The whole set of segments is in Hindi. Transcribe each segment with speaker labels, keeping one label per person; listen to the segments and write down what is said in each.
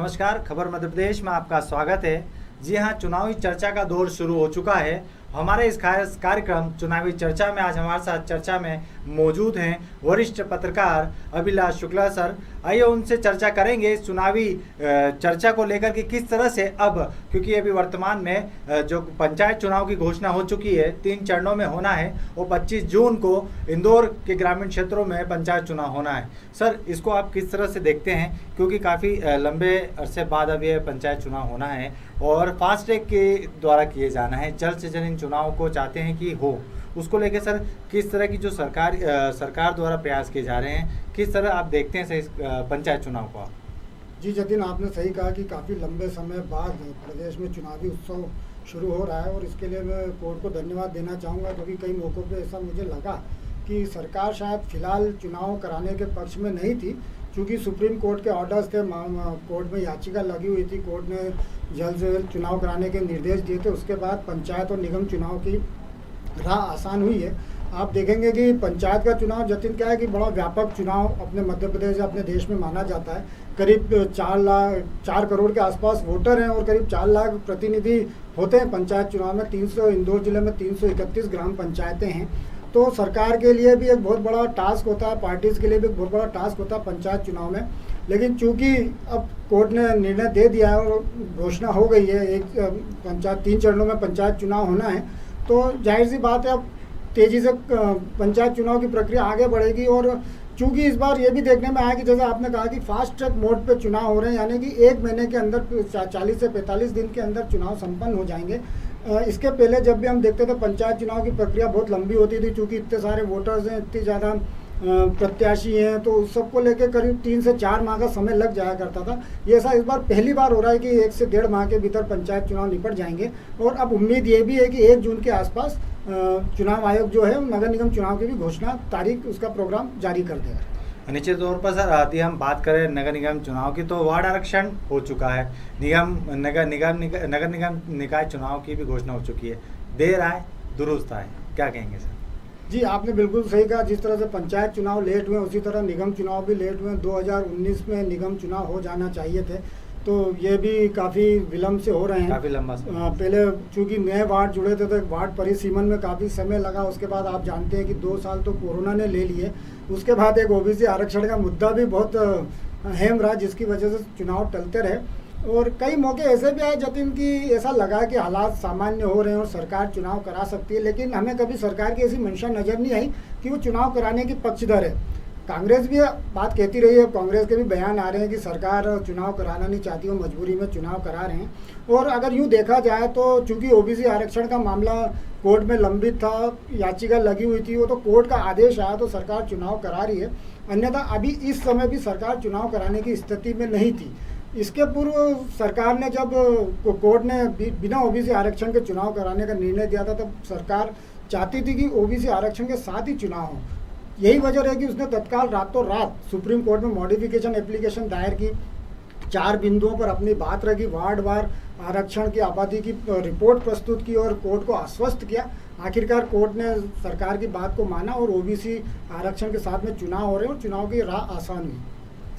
Speaker 1: नमस्कार, खबर मध्य प्रदेश में आपका स्वागत है। जी हाँ, चुनावी चर्चा का दौर शुरू हो चुका है। हमारे इस खास कार्यक्रम चुनावी चर्चा में आज हमारे साथ चर्चा में मौजूद हैं वरिष्ठ पत्रकार अभिलाष शुक्ला सर। आइए उनसे चर्चा करेंगे इस चुनावी चर्चा को लेकर कि किस तरह से अब, क्योंकि अभी वर्तमान में जो पंचायत चुनाव की घोषणा हो चुकी है, 3 चरणों में होना है और 25 जून को इंदौर के ग्रामीण क्षेत्रों में पंचायत चुनाव होना है। सर, इसको आप किस तरह से देखते हैं, क्योंकि काफ़ी लंबे अरसे बाद अब ये पंचायत चुनाव होना है और फास्ट ट्रैक के द्वारा किए जाना है, जल्द से जल्द इन चुनाव को चाहते हैं कि हो, उसको लेकर सर किस तरह की जो सरकार द्वारा प्रयास किए जा रहे हैं, किस तरह आप देखते हैं इस पंचायत चुनाव को?
Speaker 2: जी जतिन, आपने सही कहा कि काफ़ी लंबे समय बाद प्रदेश में चुनावी उत्सव शुरू हो रहा है और इसके लिए मैं कोर्ट को धन्यवाद देना चाहूँगा, क्योंकि कई मौक़ों पे ऐसा मुझे लगा कि सरकार शायद फिलहाल चुनाव कराने के पक्ष में नहीं थी, क्योंकि सुप्रीम कोर्ट के ऑर्डर्स थे, कोर्ट में याचिका लगी हुई थी, कोर्ट ने जल्द से जल्द चुनाव कराने के निर्देश दिए थे। उसके बाद पंचायत और निगम चुनाव की राह आसान हुई है। आप देखेंगे कि पंचायत का चुनाव जतिन क्या है कि बड़ा व्यापक चुनाव अपने मध्य प्रदेश या अपने देश में माना जाता है। करीब 4 करोड़ के आसपास वोटर हैं और करीब 4 लाख प्रतिनिधि होते हैं पंचायत चुनाव में। 300 इंदौर जिले में 331 ग्राम पंचायतें हैं। तो सरकार के लिए भी एक बहुत बड़ा टास्क होता है, पार्टीज़ के लिए भी एक बहुत बड़ा टास्क होता है पंचायत चुनाव में। लेकिन चूंकि अब कोर्ट ने निर्णय दे दिया है और घोषणा हो गई है, एक 3 चरणों में पंचायत चुनाव होना है, तो जाहिर सी बात है अब तेज़ी से पंचायत चुनाव की प्रक्रिया आगे बढ़ेगी। और चूंकि इस बार ये भी देखने में आया कि जैसे आपने कहा कि फास्ट ट्रैक मोड पे चुनाव हो रहे हैं, यानी कि 1 महीने के अंदर 40 से 45 दिन के अंदर चुनाव संपन्न हो जाएंगे। इसके पहले जब भी हम देखते थे पंचायत चुनाव की प्रक्रिया बहुत लंबी होती थी, चूँकि इतने सारे वोटर्स हैं, इतनी ज़्यादा प्रत्याशी हैं, तो उस सबको लेकर करीब 3 से 4 माह का समय लग जाया करता था। ये ऐसा इस बार पहली बार हो रहा है कि 1 से 1.5 माह के भीतर पंचायत चुनाव निपट जाएंगे। और अब उम्मीद ये भी है कि 1 जून के आसपास चुनाव आयोग जो है नगर निगम चुनाव की भी घोषणा तारीख, उसका प्रोग्राम जारी कर देगा।
Speaker 1: निश्चित तौर पर सर, यदि हम बात करें नगर निगम चुनाव की, तो वार्ड आरक्षण हो चुका है, नगर निगम निकाय चुनाव की भी घोषणा हो चुकी है। देर आए दुरुस्त आए, क्या कहेंगे सर?
Speaker 2: जी, आपने बिल्कुल सही कहा। जिस तरह से पंचायत चुनाव लेट हुए उसी तरह निगम चुनाव भी लेट हुए। 2019 में निगम चुनाव हो जाना चाहिए थे, तो ये भी काफ़ी विलम्ब से हो रहे हैं।
Speaker 1: काफ़ी लंबा
Speaker 2: पहले चूँकि नए वार्ड जुड़े थे तो वार्ड परिसीमन में काफ़ी समय लगा। उसके बाद आप जानते हैं कि 2 साल तो कोरोना ने ले लिए। उसके बाद एक ओबीसी आरक्षण का मुद्दा भी बहुत अहम रहा, जिसकी वजह से चुनाव टलते रहे। और कई मौके ऐसे भी आए जतिन कि ऐसा लगा कि हालात सामान्य हो रहे हैं और सरकार चुनाव करा सकती है, लेकिन हमें कभी सरकार की ऐसी मंशा नज़र नहीं आई कि वो चुनाव कराने की पक्षधर है। कांग्रेस भी बात कहती रही है, कांग्रेस के भी बयान आ रहे हैं कि सरकार चुनाव कराना नहीं चाहती, वो मजबूरी में चुनाव करा रहे हैं। और अगर यूँ देखा जाए तो चूँकि ओबीसी आरक्षण का मामला कोर्ट में लंबित था, याचिका लगी हुई थी, वो तो कोर्ट का आदेश आया तो सरकार चुनाव करा रही है। अन्यथा अभी इस समय भी सरकार चुनाव कराने की स्थिति में नहीं थी। इसके पूर्व सरकार ने जब कोर्ट ने बिना ओबीसी आरक्षण के चुनाव कराने का निर्णय दिया था, तब सरकार चाहती थी कि ओबीसी आरक्षण के साथ ही चुनाव हो। यही वजह है कि उसने तत्काल रातों रात सुप्रीम कोर्ट में मॉडिफिकेशन एप्लीकेशन दायर की, 4 बिंदुओं पर अपनी बात रखी, वार्डवार आरक्षण की आबादी की रिपोर्ट प्रस्तुत की और कोर्ट को आश्वस्त किया। आखिरकार कोर्ट ने सरकार की बात को माना और ओबीसी आरक्षण के साथ में चुनाव हो रहे हैं और चुनाव की राह आसान हुई।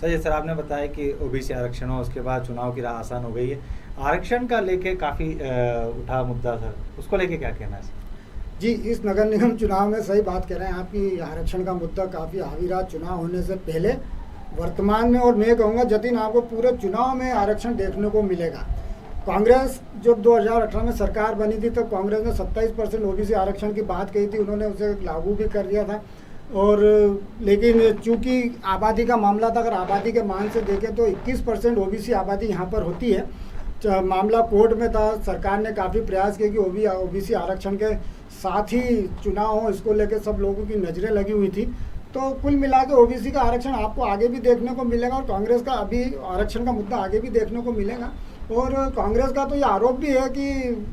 Speaker 1: सर, सर आपने बताया कि ओबीसी आरक्षण हो, उसके बाद चुनाव की राह आसान हो गई है। आरक्षण का लेके काफ़ी उठा मुद्दा सर, उसको लेके क्या कहना है सर?
Speaker 2: जी, इस नगर निगम चुनाव में सही बात कह रहे हैं आपकी, आरक्षण का मुद्दा काफ़ी हावी रहा चुनाव होने से पहले, वर्तमान में, और मैं कहूँगा जतिन आपको पूरे चुनाव में आरक्षण देखने को मिलेगा। कांग्रेस जब 2018 में सरकार बनी थी तब कांग्रेस ने 27% ओबीसी आरक्षण की बात कही थी, उन्होंने उसे लागू भी कर दिया था। और लेकिन चूंकि आबादी का मामला था, अगर आबादी के मान से देखें तो 21% ओबीसी आबादी यहाँ पर होती है। मामला कोर्ट में था, सरकार ने काफ़ी प्रयास किए कि ओबीसी आरक्षण के साथ ही चुनाव हो, इसको लेकर सब लोगों की नज़रें लगी हुई थी। तो कुल मिला के ओबीसी का आरक्षण आपको आगे भी देखने को मिलेगा और कांग्रेस का अभी आरक्षण का मुद्दा आगे भी देखने को मिलेगा। और कांग्रेस का तो ये आरोप भी है कि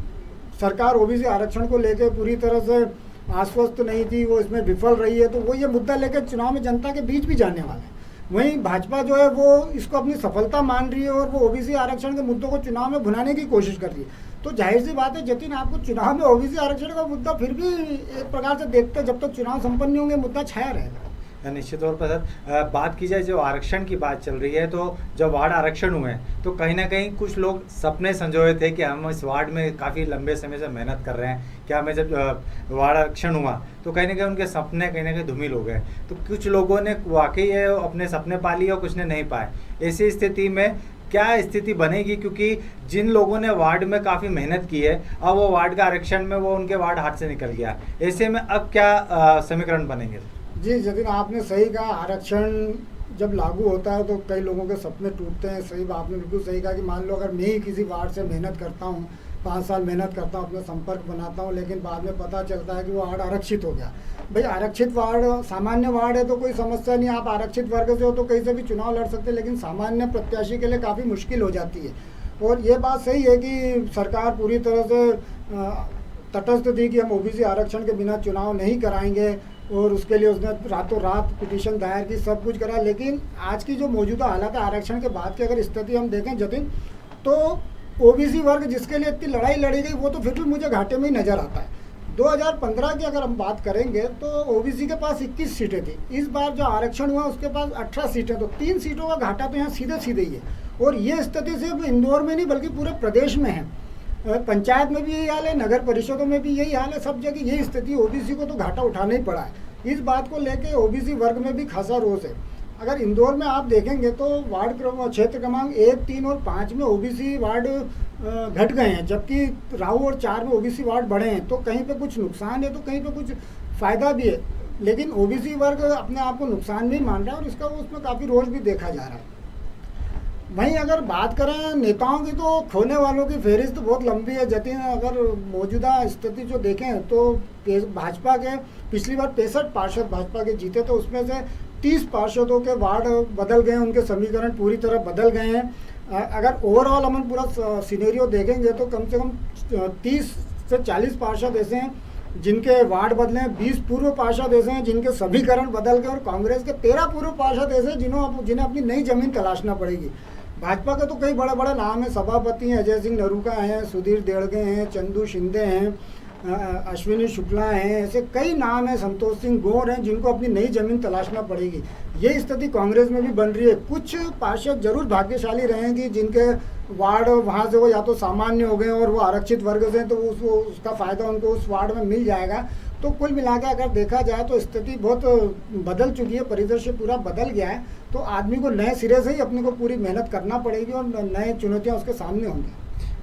Speaker 2: सरकार ओबीसी आरक्षण को लेकर पूरी तरह से आश्वस्त नहीं थी, वो इसमें विफल रही है, तो वो ये मुद्दा लेकर चुनाव में जनता के बीच भी जाने वाला है। वहीं भाजपा जो है वो इसको अपनी सफलता मान रही है और वो ओबीसी आरक्षण के मुद्दों को चुनाव में भुनाने की कोशिश कर रही है। तो जाहिर सी बात है जतिन, आपको चुनाव में ओबीसी आरक्षण का मुद्दा फिर भी एक प्रकार से देखते जब तक चुनाव संपन्न नहीं होंगे मुद्दा छाया रहेगा।
Speaker 1: निश्चित तौर पर सर, बात की जाए जो आरक्षण की बात चल रही है, तो जब वार्ड आरक्षण हुए तो कहीं ना कहीं कुछ लोग सपने संजोए थे कि हम इस वार्ड में काफ़ी लंबे समय से मेहनत कर रहे हैं, क्या हमें जब वार्ड आरक्षण हुआ तो कहीं ना कहीं उनके सपने कहीं ना कहीं धूमिल हो गए। तो कुछ लोगों ने वाकई ये अपने सपने पा लिए और कुछ ने नहीं पाए। ऐसी स्थिति में क्या स्थिति बनेगी, क्योंकि जिन लोगों ने वार्ड में काफ़ी मेहनत की है, अब वो वार्ड का आरक्षण में वो उनके वार्ड हाथ से निकल गया, ऐसे में अब क्या समीकरण बनेंगे?
Speaker 2: जी जतिन, आपने सही कहा। आरक्षण जब लागू होता है तो कई लोगों के सपने टूटते हैं। सही, आपने बिल्कुल सही कहा कि मान लो अगर मैं ही किसी वार्ड से मेहनत करता हूँ, 5 साल मेहनत करता हूँ, अपना संपर्क बनाता हूँ, लेकिन बाद में पता चलता है कि वो वार्ड आरक्षित हो गया। भाई आरक्षित वार्ड सामान्य वार्ड है तो कोई समस्या नहीं, आप आरक्षित वर्ग से हो तो कहीं से भी चुनाव लड़ सकते हैं, लेकिन सामान्य प्रत्याशी के लिए काफ़ी मुश्किल हो जाती है। और ये बात सही है कि सरकार पूरी तरह से तटस्थ थी कि हम ओबीसी आरक्षण के बिना चुनाव नहीं कराएंगे, और उसके लिए उसने रातों रात पिटीशन दायर की, सब कुछ करा। लेकिन आज की जो मौजूदा हालत है आरक्षण के बाद की अगर स्थिति हम देखें जतिन, तो ओबीसी वर्ग जिसके लिए इतनी लड़ाई लड़ी गई वो तो फिर भी मुझे घाटे में ही नज़र आता है। 2015 की अगर हम बात करेंगे तो ओबीसी के पास 21 सीटें थी। इस बार जो आरक्षण हुआ उसके पास 18 सीटें, तो 3 सीटों का घाटा तो यहाँ सीधे सीधे ही है। और ये स्थिति सिर्फ इंदौर में नहीं बल्कि पूरे प्रदेश में है। पंचायत में भी यही हाल है, नगर परिषदों में भी यही हाल है, सब जगह यही स्थिति। ओबीसी को तो घाटा उठाना ही पड़ा है। इस बात को लेके ओबीसी वर्ग में भी खासा रोष है। अगर इंदौर में आप देखेंगे तो वार्ड क्षेत्र क्रमांक 1, 3 और 5 में ओबीसी वार्ड घट गए हैं, जबकि राऊ और 4 में ओबीसी वार्ड बढ़े हैं। तो कहीं पे कुछ नुकसान है तो कहीं पे कुछ फ़ायदा भी है, लेकिन ओबीसी वर्ग अपने आप को नुकसान भी मान रहा है और इसका उसमें काफ़ी रोष भी देखा जा रहा है। वहीं अगर बात करें नेताओं की तो खोने वालों की फहरिस्त बहुत लंबी है जतिन। अगर मौजूदा स्थिति जो देखें तो भाजपा के पिछली बार 65 पार्षद भाजपा के जीते, तो उसमें से 30 पार्षदों के वार्ड बदल गए, उनके समीकरण पूरी तरह बदल गए हैं। अगर ओवरऑल हम पूरा सिनेरियो देखेंगे तो कम से कम 30 से 40 पार्षद ऐसे हैं जिनके वार्ड बदले हैं, 20 पूर्व पार्षद ऐसे हैं जिनके समीकरण बदल गए, और कांग्रेस के 13 पूर्व पार्षद ऐसे जिन्हें अपनी नई जमीन तलाशना पड़ेगी। भाजपा के तो कई बड़े बड़े नाम हैं, सभापति हैं, अजय सिंह नरूका हैं, सुधीर देड़गे हैं, चंदू शिंदे हैं, अश्विनी शुक्ला हैं, ऐसे कई नाम हैं, संतोष सिंह गौर हैं, जिनको अपनी नई जमीन तलाशना पड़ेगी। ये स्थिति कांग्रेस में भी बन रही है। कुछ पार्षद जरूर भाग्यशाली रहेंगे जिनके वार्ड वहाँ से वो या तो सामान्य हो गए और वो आरक्षित वर्ग से हैं, तो उसका फ़ायदा उनको उस वार्ड में मिल जाएगा। तो कुल मिलाकर अगर देखा जाए तो स्थिति बहुत बदल चुकी है, परिदृश्य पूरा बदल गया है। तो आदमी को नए सिरे से ही अपने को पूरी मेहनत करना पड़ेगी और नए चुनौतियाँ उसके सामने होंगी।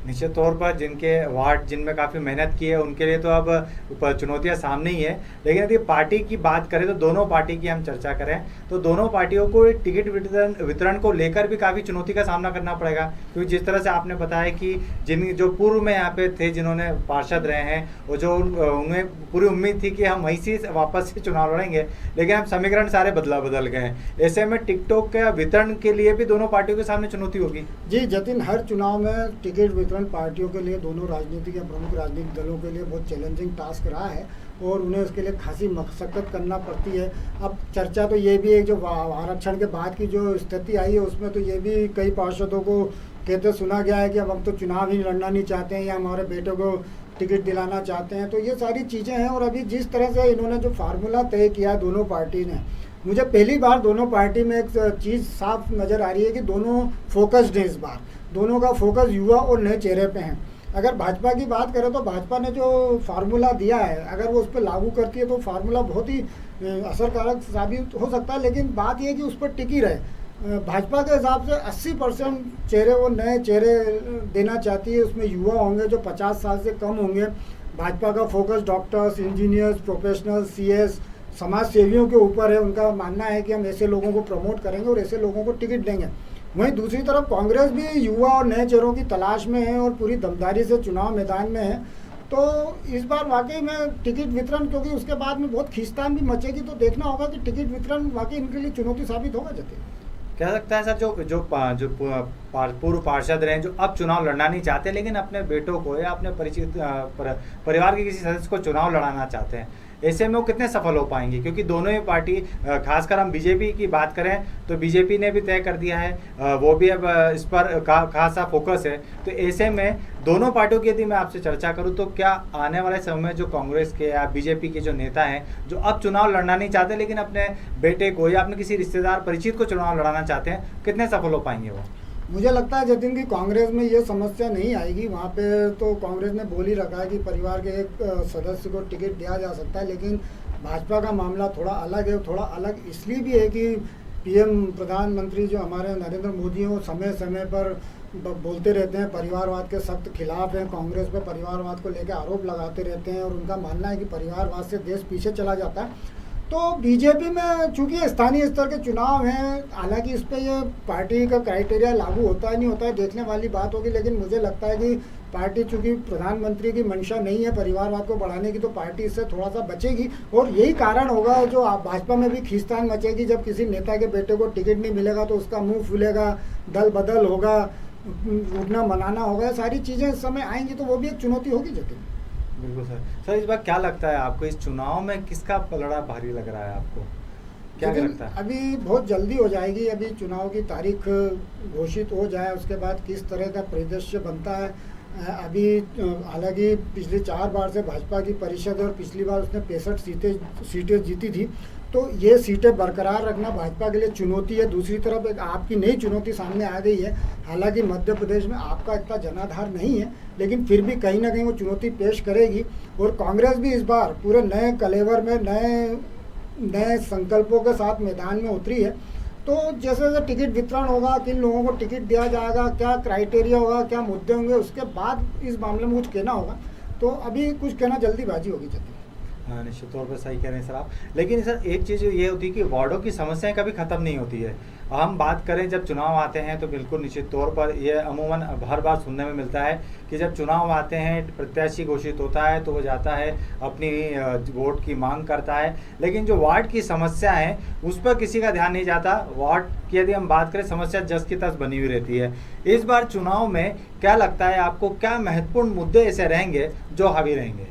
Speaker 1: निश्चित तौर पर जिनके वार्ड जिनमें काफ़ी मेहनत की है उनके लिए तो अब चुनौतियां सामने ही है। लेकिन यदि पार्टी की बात करें तो दोनों पार्टी की हम चर्चा करें तो दोनों पार्टियों को टिकट वितरण को लेकर भी काफ़ी चुनौती का सामना करना पड़ेगा, क्योंकि जिस तरह से आपने बताया कि जो पूर्व में यहाँ पे थे जिन्होंने पार्षद रहे हैं और जो उन्हें पूरी उम्मीद थी कि हम वहीं से वापस से चुनाव लड़ेंगे, लेकिन अब समीकरण सारे बदल गए हैं। ऐसे में टिकटों के वितरण के लिए भी दोनों पार्टियों के सामने चुनौती होगी।
Speaker 2: जी जतिन, हर चुनाव में टिकट वितरण पार्टियों के लिए, दोनों राजनीतिक या प्रमुख राजनीतिक दलों के लिए बहुत चैलेंजिंग टास्क रहा है और उन्हें इसके लिए खासी मशक्कत करना पड़ती है। अब चर्चा तो ये भी है, जो आरक्षण के बाद की जो स्थिति आई है उसमें तो ये भी कई पार्षदों को कहते सुना गया है कि अब हम तो चुनाव ही लड़ना नहीं चाहते हैं या हमारे बेटों को टिकट दिलाना चाहते हैं। तो ये सारी चीज़ें हैं। और अभी जिस तरह से इन्होंने जो फार्मूला तय किया दोनों पार्टी ने, मुझे पहली बार दोनों पार्टी में एक चीज़ साफ नज़र आ रही है कि दोनों फोकस्ड हैं। इस बार दोनों का फोकस युवा और नए चेहरे पे हैं। अगर भाजपा की बात करें तो भाजपा ने जो फार्मूला दिया है, अगर वो उस पर लागू करती है तो फार्मूला बहुत ही असरकारक साबित हो सकता है, लेकिन बात यह है कि उस पर टिकी रहे। भाजपा के हिसाब से 80% चेहरे वो नए चेहरे देना चाहती है, उसमें युवा होंगे जो 50 साल से कम होंगे। भाजपा का focus doctors, engineers, professional, CS, समाज सेवियों के ऊपर है। उनका मानना है कि हम ऐसे लोगों को प्रमोट करेंगे और ऐसे लोगों को टिकट देंगे। वहीं दूसरी तरफ कांग्रेस भी युवा और नए चेहरों की तलाश में है और पूरी दमदारी से चुनाव मैदान में है। तो इस बार वाकई में टिकट वितरण, क्योंकि उसके बाद में बहुत खींचतान भी मचेगी, तो देखना होगा कि टिकट वितरण वाकई इनके लिए चुनौती साबित होगा। जते
Speaker 1: कह सकता है सर, जो पूर्व पार्षद रहे जो अब चुनाव लड़ना नहीं चाहते लेकिन अपने बेटों को या अपने परिचित परिवार के किसी सदस्य को चुनाव लड़ाना चाहते हैं, ऐसे में वो कितने सफल हो पाएंगे? क्योंकि दोनों ही पार्टी, खासकर हम बीजेपी की बात करें तो बीजेपी ने भी तय कर दिया है, वो भी अब इस पर खासा फोकस है। तो ऐसे में दोनों पार्टियों की यदि मैं आपसे चर्चा करूं तो क्या आने वाले समय में जो कांग्रेस के या बीजेपी के जो नेता हैं जो अब चुनाव लड़ना नहीं चाहते लेकिन अपने बेटे को या अपने किसी रिश्तेदार परिचित को चुनाव लड़ाना चाहते हैं, कितने सफल हो पाएंगे वो?
Speaker 2: मुझे लगता है जतिन की कांग्रेस में ये समस्या नहीं आएगी। वहाँ पे तो कांग्रेस ने बोल ही रखा है कि परिवार के एक सदस्य को टिकट दिया जा सकता है, लेकिन भाजपा का मामला थोड़ा अलग है। थोड़ा अलग इसलिए भी है कि पीएम प्रधानमंत्री जो हमारे नरेंद्र मोदी हैं वो समय समय पर बोलते रहते हैं, परिवारवाद के सख्त खिलाफ हैं, कांग्रेस पे परिवारवाद को लेकर आरोप लगाते रहते हैं और उनका मानना है कि परिवारवाद से देश पीछे चला जाता है। तो बीजेपी में चूंकि स्थानीय स्तर के चुनाव हैं, हालांकि इस पे ये पार्टी का क्राइटेरिया लागू होता है नहीं होता है देखने वाली बात होगी, लेकिन मुझे लगता है कि पार्टी चूंकि प्रधानमंत्री की मंशा नहीं है परिवारवाद को बढ़ाने की, तो पार्टी इससे थोड़ा सा बचेगी। और यही कारण होगा जो भाजपा में भी खींचतान मचेगी, जब किसी नेता के बेटे को टिकट नहीं मिलेगा तो उसका मुंह फूलेगा, दल बदल होगा, उठना मनाना होगा, सारी चीज़ें इस समय आएंगी, तो वो भी एक चुनौती होगी जतिन।
Speaker 1: बिल्कुल सर। सर इस बार क्या लगता है आपको, इस चुनाव में किसका पलड़ा भारी लग रहा है आपको, क्या लगता है?
Speaker 2: अभी बहुत जल्दी हो जाएगी, अभी चुनाव की तारीख घोषित हो जाए उसके बाद किस तरह का परिदृश्य बनता है। अभी हालांकि पिछले 4 बार से भाजपा की परिषद और पिछली बार उसने 65 सीटें जीती थी, तो ये सीटें बरकरार रखना भाजपा के लिए चुनौती है। दूसरी तरफ एक आपकी नई चुनौती सामने आ गई है। हालांकि मध्य प्रदेश में आपका इतना जनाधार नहीं है, लेकिन फिर भी कहीं ना कहीं वो चुनौती पेश करेगी। और कांग्रेस भी इस बार पूरे नए कलेवर में नए संकल्पों के साथ मैदान में उतरी है। तो जैसे जैसे टिकट वितरण होगा, किन लोगों को टिकट दिया जाएगा, क्या क्राइटेरिया होगा, क्या मुद्दे होंगे, उसके बाद इस मामले में कुछ कहना होगा। तो अभी कुछ कहना जल्दीबाजी होगी जल्दी।
Speaker 1: हाँ, निश्चित तौर पर सही कह रहे हैं सर आप। लेकिन सर एक चीज़ ये होती है कि वार्डों की समस्याएं कभी ख़त्म नहीं होती है। हम बात करें जब चुनाव आते हैं तो बिल्कुल निश्चित तौर पर यह अमूमन हर बार सुनने में मिलता है कि जब चुनाव आते हैं प्रत्याशी घोषित होता है तो वो जाता है अपनी वोट की मांग करता है, लेकिन जो वार्ड की समस्या है उस पर किसी का ध्यान नहीं जाता। वार्ड की यदि हम बात करें समस्या जस की तस बनी हुई रहती है। इस बार चुनाव में क्या लगता है आपको, क्या महत्वपूर्ण मुद्दे ऐसे रहेंगे जो हावी रहेंगे?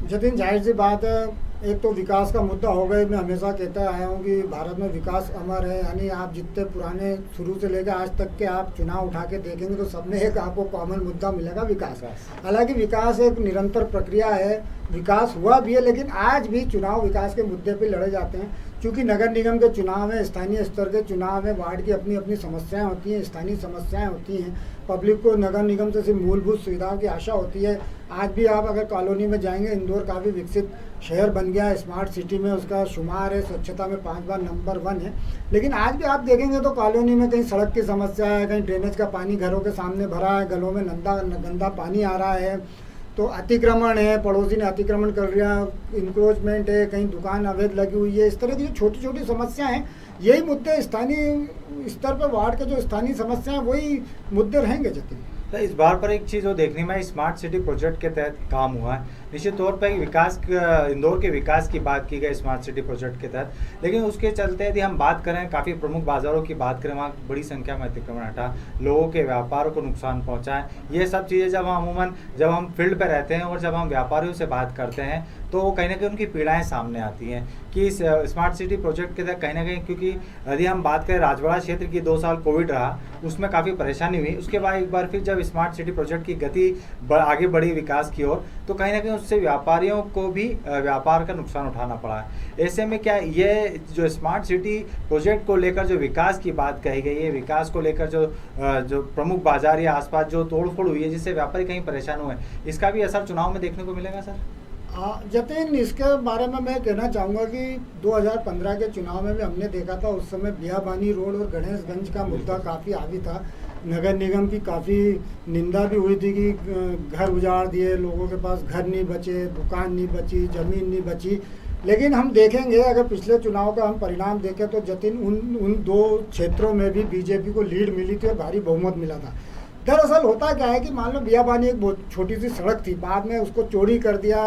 Speaker 2: जतिन जाहिर सी बात है, एक तो विकास का मुद्दा होगा। मैं हमेशा कहता आया हूँ कि भारत में विकास अमर है, यानी आप जितने पुराने शुरू से लेकर आज तक के आप चुनाव उठा के देखेंगे तो सब में एक आपको कॉमन मुद्दा मिलेगा, विकास। हालांकि विकास एक निरंतर प्रक्रिया है, विकास हुआ भी है, लेकिन आज भी चुनाव विकास के मुद्दे पे लड़े जाते हैं। क्योंकि नगर निगम के चुनाव है, स्थानीय स्तर के चुनाव है, वार्ड की अपनी अपनी समस्याएं होती हैं, स्थानीय समस्याएं होती हैं। पब्लिक को नगर निगम से सिर्फ मूलभूत सुविधाओं की आशा होती है। आज भी आप अगर कॉलोनी में जाएंगे, इंदौर काफ़ी विकसित शहर बन गया है, स्मार्ट सिटी में उसका शुमार है, स्वच्छता में 5 बार नंबर 1 है। लेकिन आज भी आप देखेंगे तो कॉलोनी में कहीं सड़क की समस्या है, कहीं ड्रेनेज का पानी घरों के सामने भरा है, गलों में गंदा पानी आ रहा है, तो अतिक्रमण है, पड़ोसी ने अतिक्रमण कर लिया, इंक्रोचमेंट है, कहीं दुकान अवैध लगी हुई है। इस तरह की जो छोटी छोटी समस्याएं हैं, यही मुद्दे स्थानीय स्तर पर वार्ड के जो स्थानीय समस्याएं वही मुद्दे रहेंगे जतिन।
Speaker 1: तो इस बार पर एक चीज़ वो देखने में स्मार्ट सिटी प्रोजेक्ट के तहत काम हुआ है। निश्चित तौर पर इंदौर के विकास की बात की गई स्मार्ट सिटी प्रोजेक्ट के तहत, लेकिन उसके चलते यदि हम बात करें काफ़ी प्रमुख बाज़ारों की बात करें, वहाँ बड़ी संख्या में अतिक्रमण हटा, लोगों के व्यापारों को नुकसान पहुँचा है। ये सब चीज़ें जब हम फील्ड पर रहते हैं और जब हम व्यापारियों से बात करते हैं तो कहीं ना कहीं उनकी पीड़ाएं सामने आती हैं कि इस स्मार्ट सिटी प्रोजेक्ट के तहत कहीं ना कहीं, क्योंकि यदि हम बात करें राजवाड़ा क्षेत्र की 2 साल कोविड रहा, उसमें काफ़ी परेशानी हुई। उसके बाद एक बार फिर जब स्मार्ट सिटी प्रोजेक्ट की गति आगे बढ़ी विकास की ओर, तो कहीं ना कहीं उससे व्यापारियों को भी व्यापार का नुकसान उठाना पड़ा है। ऐसे में क्या ये जो स्मार्ट सिटी प्रोजेक्ट को लेकर जो विकास की बात कही गई है, विकास को लेकर जो प्रमुख बाजार या आसपास जो तोड़फोड़ हुई है जिससे व्यापारी कहीं परेशान हुए, इसका भी असर चुनाव में देखने को मिलेगा सर?
Speaker 2: जतिन, इसके बारे में मैं कहना चाहूँगा कि 2015 के चुनाव में भी हमने देखा था, उस समय बियाबानी रोड और गणेशगंज का मुद्दा काफ़ी हावी था। नगर निगम की काफ़ी निंदा भी हुई थी कि घर उजाड़ दिए, लोगों के पास घर नहीं बचे, दुकान नहीं बची, ज़मीन नहीं बची। लेकिन हम देखेंगे, अगर पिछले चुनाव का हम परिणाम देखें तो जतिन उन 2 क्षेत्रों में भी बीजेपी को लीड मिली थी और भारी बहुमत मिला था। दरअसल होता क्या है कि मान लो बियाबानी एक बहुत छोटी सी सड़क थी, बाद में उसको चौड़ी कर दिया,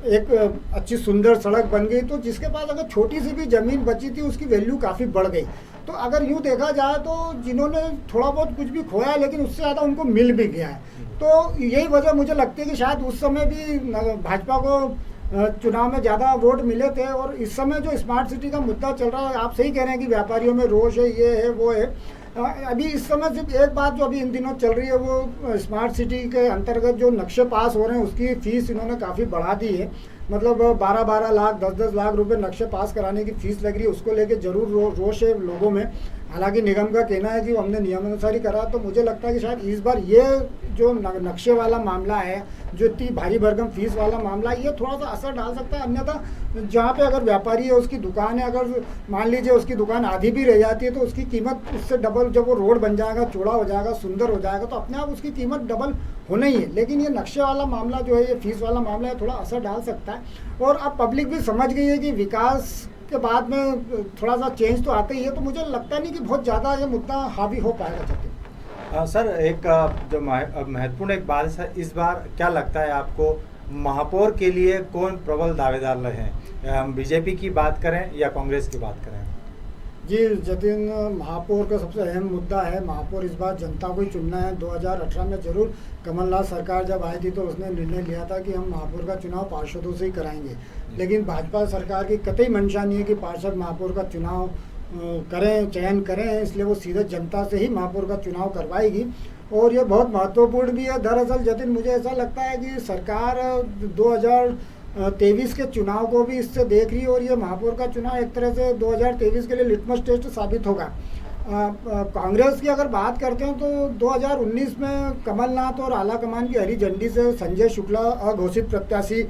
Speaker 2: एक अच्छी सुंदर सड़क बन गई, तो जिसके पास अगर छोटी सी भी ज़मीन बची थी उसकी वैल्यू काफ़ी बढ़ गई। तो अगर यूँ देखा जाए तो जिन्होंने थोड़ा बहुत कुछ भी खोया है लेकिन उससे ज़्यादा उनको मिल भी गया है। तो यही वजह मुझे लगती है कि शायद उस समय भी भाजपा को चुनाव में ज़्यादा वोट मिले थे। और इस समय जो स्मार्ट सिटी का मुद्दा चल रहा है, आप सही कह रहे हैं कि व्यापारियों में रोष है, ये है वो है। अभी इस समय सिर्फ एक बात जो अभी इन दिनों चल रही है, वो स्मार्ट सिटी के अंतर्गत जो नक्शे पास हो रहे हैं उसकी फ़ीस इन्होंने काफ़ी बढ़ा दी है। मतलब 12-12 लाख 10-10 लाख रुपए नक्शे पास कराने की फ़ीस लग रही है। उसको लेके ज़रूर रोष है लोगों में। हालांकि निगम का कहना है कि हमने नियमानुसार ही करा। तो मुझे लगता है कि शायद इस बार ये जो नक्शे वाला मामला है, जो इतनी भारी भरकम फीस वाला मामला है, ये थोड़ा सा असर डाल सकता है। अन्यथा जहाँ पे अगर व्यापारी है, उसकी दुकान है, अगर मान लीजिए उसकी दुकान आधी भी रह जाती है तो उसकी कीमत उससे डबल, जब वो रोड बन जाएगा, चौड़ा हो जाएगा, सुंदर हो जाएगा, तो अपने आप उसकी कीमत डबल होना ही है। लेकिन ये नक्शे वाला मामला जो है, ये फीस वाला मामला है, थोड़ा असर डाल सकता है। और अब पब्लिक भी समझ गई है कि विकास के बाद में थोड़ा सा चेंज तो आता ही है। तो मुझे लगता नहीं कि बहुत ज़्यादा ये मुद्दा हावी हो पाएगा जतिन।
Speaker 1: सर, एक जो महत्वपूर्ण एक बात है सर, इस बार क्या लगता है आपको, महापौर के लिए कौन प्रबल दावेदार रहे हैं? हम बीजेपी की बात करें या कांग्रेस की बात करें?
Speaker 2: जी जतिन, महापौर का सबसे अहम मुद्दा है। महापौर इस बार जनता को ही चुनना है। 2018 में जरूर कमलनाथ सरकार जब आई थी तो उसने निर्णय लिया था कि हम महापौर का चुनाव पार्षदों से ही कराएंगे। लेकिन भाजपा सरकार की कतई मंशा नहीं है कि पार्षद महापौर का चुनाव करें, चयन करें। इसलिए वो सीधे जनता से ही महापौर का चुनाव करवाएगी। और ये बहुत महत्वपूर्ण भी है। दरअसल जतिन, मुझे ऐसा लगता है कि सरकार 2023 के चुनाव को भी इससे देख रही है। और ये महापौर का चुनाव एक तरह से 2023 के लिए लिटमस टेस्ट साबित होगा। कांग्रेस की अगर बात करते हैं तो 2019 में कमलनाथ और आला कमान की हरी झंडी से संजय शुक्ला अघोषित प्रत्याशी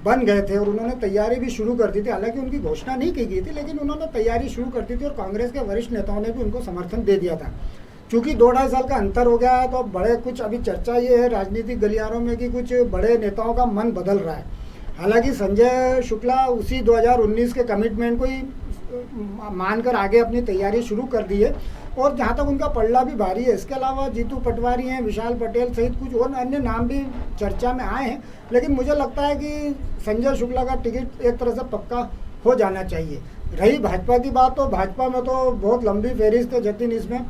Speaker 2: बन गए थे और उन्होंने तैयारी भी शुरू कर दी थी। हालांकि उनकी घोषणा नहीं की गई थी, लेकिन उन्होंने तैयारी शुरू कर दी थी और कांग्रेस के वरिष्ठ नेताओं ने भी उनको समर्थन दे दिया था। चूँकि 2-2.5 साल का अंतर हो गया है, तो अब बड़े कुछ अभी चर्चा ये है राजनीतिक गलियारों में कि कुछ बड़े नेताओं का मन बदल रहा है। हालांकि संजय शुक्ला उसी 2019 के कमिटमेंट को ही मानकर आगे अपनी तैयारी शुरू कर दी है। और जहाँ तक उनका पलड़ा भी भारी है। इसके अलावा जीतू पटवारी हैं, विशाल पटेल सहित कुछ और अन्य नाम भी चर्चा में आए हैं। लेकिन मुझे लगता है कि संजय शुक्ला का टिकट एक तरह से पक्का हो जाना चाहिए। रही भाजपा की बात, तो भाजपा में तो बहुत लंबी फहरिस्त है जतिन। इसमें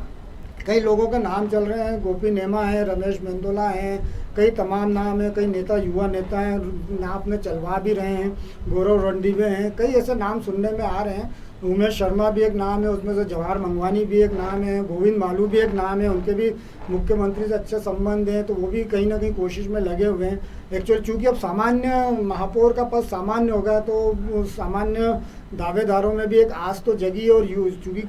Speaker 2: कई लोगों के नाम चल रहे हैं। गोपी नेमा है, रमेश मेंदोला हैं, कई तमाम नाम हैं। कई नेता, युवा नेता हैं, नाम में चलवा भी रहे हैं। गौरव रणदीवे हैं, कई ऐसे नाम सुनने में आ रहे हैं। उमेश शर्मा भी एक नाम है, उसमें से जवाहर मंगवानी भी एक नाम है, गोविंद मालू भी एक नाम है। उनके भी मुख्यमंत्री से अच्छे संबंध हैं, तो वो भी कहीं ना कहीं कोशिश में लगे हुए हैं। एक्चुअली चूँकि अब सामान्य महापौर का पद सामान्य होगा, तो सामान्य दावेदारों में भी एक आस तो जगी। और चूँकि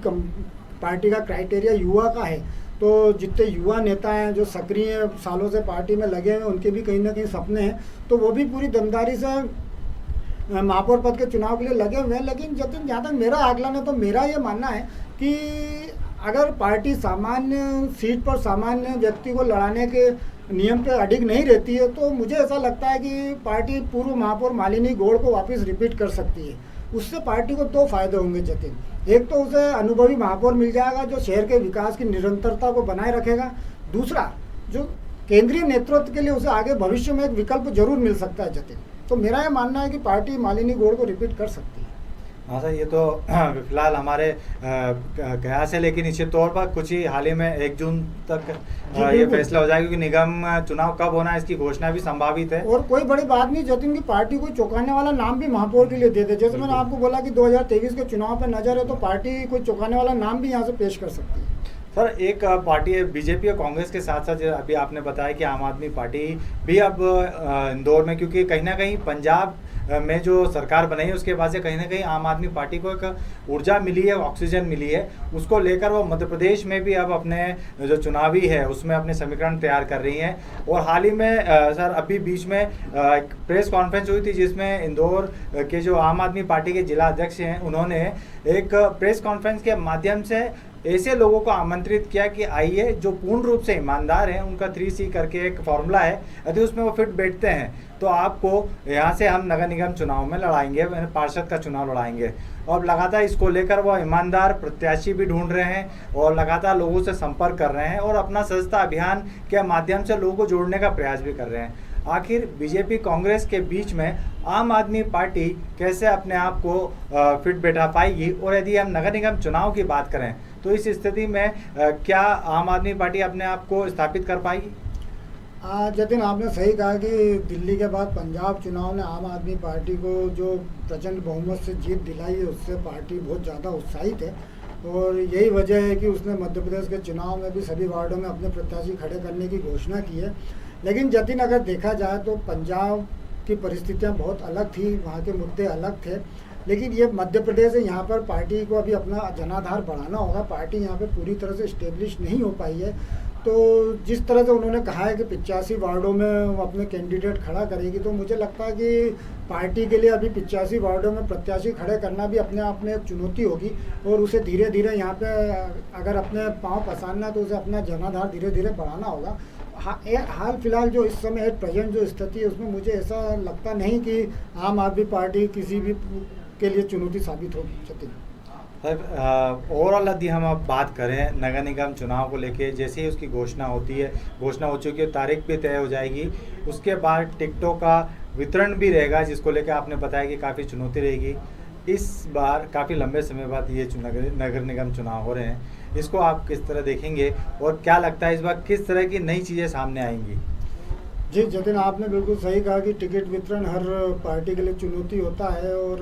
Speaker 2: पार्टी का क्राइटेरिया युवा का है, तो जितने युवा नेता हैं जो सक्रिय सालों से पार्टी में लगे हैं, उनके भी कहीं ना कहीं सपने हैं, तो वो भी पूरी दमदारी से महापौर पद के चुनाव के लिए लगे हुए हैं। लेकिन जतिन, जहाँ तक मेरा आकलन है, तो मेरा ये मानना है कि अगर पार्टी सामान्य सीट पर सामान्य व्यक्ति को लड़ाने के नियम पे अडिग नहीं रहती है, तो मुझे ऐसा लगता है कि पार्टी पूर्व महापौर मालिनी गौड़ को वापस रिपीट कर सकती है। उससे पार्टी को 2 फायदे होंगे जतिन। एक तो उसे अनुभवी महापौर मिल जाएगा जो शहर के विकास की निरंतरता को बनाए रखेगा। दूसरा, जो केंद्रीय नेतृत्व के लिए उसे आगे भविष्य में एक विकल्प जरूर मिल सकता है जतिन। तो मेरा ये मानना है कि पार्टी मालिनी गौड़ को रिपीट कर सकती है।
Speaker 1: हाँ सर, ये तो फिलहाल हमारे कयास है, लेकिन निश्चित तौर पर कुछ ही हाल ही में 1 जून तक ये फैसला हो जाएगा, क्योंकि निगम चुनाव कब होना है इसकी घोषणा भी संभावित है।
Speaker 2: और कोई बड़ी बात नहीं जतिन की पार्टी को चौंकाने वाला नाम भी महापौर के लिए दे दे। जैसे मैंने आपको बोला कि 2023 के चुनाव पर नजर है, तो पार्टी कोई चौंकाने वाला नाम भी यहाँ से पेश कर सकती है।
Speaker 1: सर, एक पार्टी है बीजेपी और कांग्रेस के साथ साथ अभी आपने बताया कि आम आदमी पार्टी भी अब इंदौर में, क्योंकि कहीं ना कहीं पंजाब में जो सरकार बनाई है उसके बाद से कहीं ना कहीं आम आदमी पार्टी को एक ऊर्जा मिली है, ऑक्सीजन मिली है। उसको लेकर वो मध्य प्रदेश में भी अब अपने जो चुनावी है उसमें अपने समीकरण तैयार कर रही हैं। और हाल ही में सर अभी बीच में एक प्रेस कॉन्फ्रेंस हुई थी जिसमें इंदौर के जो आम आदमी पार्टी के जिला अध्यक्ष हैं उन्होंने एक प्रेस कॉन्फ्रेंस के माध्यम से ऐसे लोगों को आमंत्रित किया कि आइए जो पूर्ण रूप से ईमानदार हैं, उनका 3C करके एक फॉर्मूला है, यदि उसमें वो फिट बैठते हैं तो आपको यहाँ से हम नगर निगम चुनाव में लड़ाएंगे, पार्षद का चुनाव लड़ाएंगे। और लगातार इसको लेकर वो ईमानदार प्रत्याशी भी ढूंढ रहे हैं और लगातार लोगों से संपर्क कर रहे हैं और अपना सदस्यता अभियान के माध्यम से लोगों को जोड़ने का प्रयास भी कर रहे हैं। आखिर बीजेपी कांग्रेस के बीच में आम आदमी पार्टी कैसे अपने आप को फिट बैठा पाएगी? और यदि हम नगर निगम चुनाव की बात करें तो इस स्थिति में क्या आम आदमी पार्टी अपने आप को स्थापित कर पाएगी?
Speaker 2: जतिन, आपने सही कहा कि दिल्ली के बाद पंजाब चुनाव ने आम आदमी पार्टी को जो प्रचंड बहुमत से जीत दिलाई है, उससे पार्टी बहुत ज़्यादा उत्साहित है। और यही वजह है कि उसने मध्य प्रदेश के चुनाव में भी सभी वार्डों में अपने प्रत्याशी खड़े करने की घोषणा की है। लेकिन जतिन, अगर देखा जाए तो पंजाब की परिस्थितियां बहुत अलग थी, वहाँ के मुद्दे अलग थे। लेकिन ये मध्य प्रदेश है, यहाँ पर पार्टी को अभी अपना जनाधार बढ़ाना होगा। पार्टी यहाँ पे पूरी तरह से इस्टेब्लिश नहीं हो पाई है। तो जिस तरह से उन्होंने कहा है कि 85 वार्डों में वो अपने कैंडिडेट खड़ा करेगी, तो मुझे लगता है कि पार्टी के लिए अभी 85 वार्डों में प्रत्याशी खड़े करना भी अपने आप में एक चुनौती होगी। और उसे धीरे धीरे यहाँ पे अगर अपने पाँव पसारना तो उसे अपना जनाधार धीरे धीरे बढ़ाना होगा। हाल फिलहाल जो इस समय प्रेजेंट जो स्थिति है, उसमें मुझे ऐसा लगता नहीं कि आम आदमी पार्टी किसी भी के लिए चुनौती साबित होगी। सत्यन
Speaker 1: सर, ओवरऑल यदि हम अब बात करें नगर निगम चुनाव को लेके, जैसे ही उसकी घोषणा होती है, घोषणा हो चुकी है, तारीख भी तय हो जाएगी, उसके बाद टिकटों का वितरण भी रहेगा, जिसको लेकर आपने बताया कि काफ़ी चुनौती रहेगी। इस बार काफ़ी लंबे समय बाद ये नगर निगम चुनाव हो रहे हैं, इसको आप किस तरह देखेंगे और क्या लगता है इस बार किस तरह की नई चीज़ें सामने आएंगी?
Speaker 2: जी जतिन, आपने बिल्कुल सही कहा कि टिकट वितरण हर पार्टी के लिए चुनौती होता है। और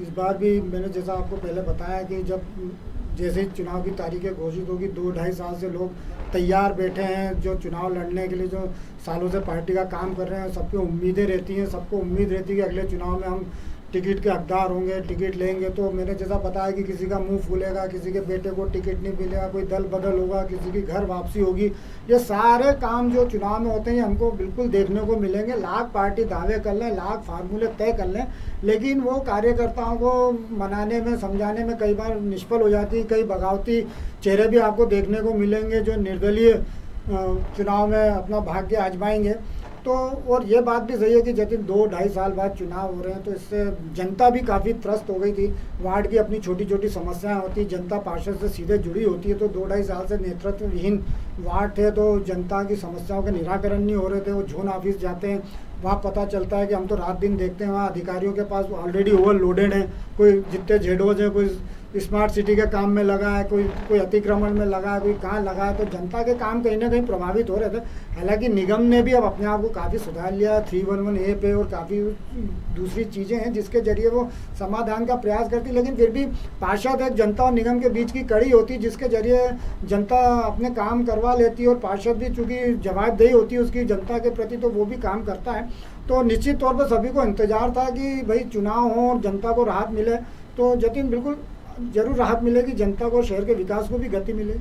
Speaker 2: इस बार भी मैंने जैसा आपको पहले बताया कि जैसे ही चुनाव की तारीखें घोषित होगी, 2-2.5 साल से लोग तैयार बैठे हैं जो चुनाव लड़ने के लिए, जो सालों से पार्टी का काम कर रहे हैं। सबको उम्मीदें रहती हैं, सबको उम्मीद रहती है कि अगले चुनाव में हम टिकट के हकदार होंगे, टिकट लेंगे। तो मैंने जैसा बताया कि किसी का मुंह फूलेगा, किसी के बेटे को टिकट नहीं मिलेगा, कोई दल बदल होगा, किसी की घर वापसी होगी। ये सारे काम जो चुनाव में होते हैं हमको बिल्कुल देखने को मिलेंगे। लाख पार्टी दावे कर लें, लाख फार्मूले तय कर लें, लेकिन वो कार्यकर्ताओं को मनाने में, समझाने में कई बार निष्फल हो जाती है। कई बगावती चेहरे भी आपको देखने को मिलेंगे जो निर्दलीय चुनाव में अपना भाग्य आजमाएंगे। तो और ये बात भी सही है कि जतिन 2-2.5 साल बाद चुनाव हो रहे हैं, तो इससे जनता भी काफ़ी त्रस्त हो गई थी। वार्ड की अपनी छोटी छोटी समस्याएं होती, जनता पार्षद से सीधे जुड़ी होती है। तो 2-2.5 साल से नेतृत्वविहीन वार्ड थे, तो जनता की समस्याओं के निराकरण नहीं हो रहे थे। वो जोन ऑफिस जाते हैं, वहाँ पता चलता है कि हम तो रात दिन देखते हैं वहाँ अधिकारियों के पास ऑलरेडी ओवरलोडेड हैं। कोई जितने जेडोज हैं, कोई स्मार्ट सिटी के काम में लगा है, कोई अतिक्रमण में लगा है, कोई कहाँ लगा है। तो जनता के काम कहीं ना कहीं प्रभावित हो रहे थे। हालांकि निगम ने भी अब अपने आप को काफ़ी सुधार लिया 311A पे, और काफ़ी दूसरी चीज़ें हैं जिसके जरिए वो समाधान का प्रयास करती। लेकिन फिर भी पार्षद एक जनता और निगम के बीच की कड़ी होती, जिसके जरिए जनता अपने काम करवा लेती है और पार्षद भी चूँकि जवाबदेही होती है उसकी जनता के प्रति, तो वो भी काम करता है। तो निश्चित तौर पर सभी को इंतजार था कि भाई चुनाव हो और जनता को राहत मिले। तो जतिन बिल्कुल जरूर राहत मिलेगी, जनता को, शहर के विकास को भी गति मिलेगी।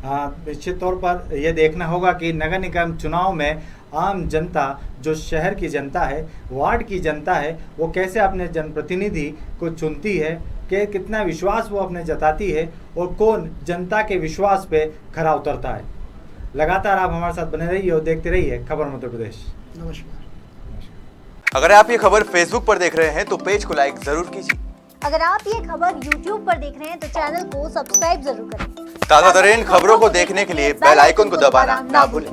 Speaker 1: हाँ, निश्चित तौर पर यह देखना होगा कि नगर निगम चुनाव में आम जनता, जो शहर की जनता है, वार्ड की जनता है, वो कैसे अपने जनप्रतिनिधि को चुनती है, कि कितना विश्वास वो अपने जताती है और कौन जनता के विश्वास पे खरा उतरता है। लगातार आप हमारे साथ बने रहिए और देखते रहिए खबर मध्य प्रदेश।
Speaker 2: नमस्कार।
Speaker 3: अगर आप ये खबर फेसबुक पर देख रहे हैं तो पेज को लाइक जरूर कीजिए।
Speaker 4: अगर आप ये खबर YouTube पर देख रहे हैं तो चैनल को सब्सक्राइब जरूर करें।
Speaker 3: ताज़ा तरीन खबरों को देखने के लिए बेल आइकन को दबाना ना भूलें।